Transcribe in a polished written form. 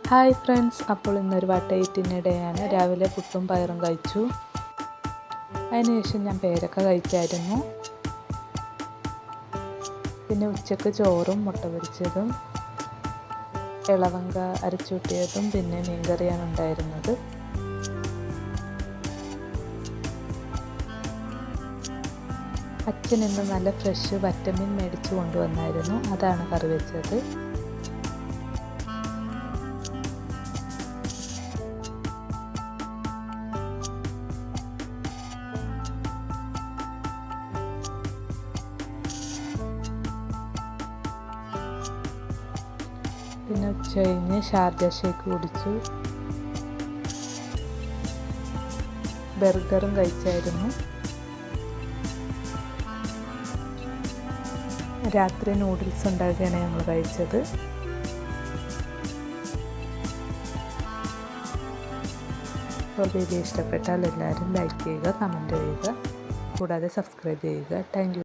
Hi friends, അപ്പോൾ ഇന്നൊരു വട്ടയിറ്റിനിടെയാണ്. രാവിലെ പുട്ടും പയറും കഴിച്ചു. അതിനുശേഷം ഞാൻ പേരക്ക കഴിച്ചായിരുന്നു. പിന്നെ ഉച്ചക്ക് ചോറും മുട്ട പൊരിച്ചതും ഇളവങ്ക അരച്ചൂട്ടിയതും പിന്നെ മീൻകറിയാണ് ഉണ്ടായിരുന്നത്. അച്ഛൻ ഇന്ന് നല്ല ഫ്രഷ് വറ്റമീൻ മേടിച്ചു കൊണ്ടുവന്നായിരുന്നു. അതാണ് കറി വെച്ചത്. പിന്നെ ഉച്ച കഴിഞ്ഞ് ഷാർജ ഷേക്ക് കുടിച്ചു. ബർഗറും കഴിച്ചായിരുന്നു. രാത്രി നൂഡിൽസ് ഉണ്ടാക്കിയാണ് ഞങ്ങൾ കഴിച്ചത്. അപ്പോൾ വീഡിയോ ഇഷ്ടപ്പെട്ടാൽ എല്ലാവരും ലൈക്ക് ചെയ്യുക, കമൻറ്റ് ചെയ്യുക, കൂടാതെ സബ്സ്ക്രൈബ് ചെയ്യുക. Thank you.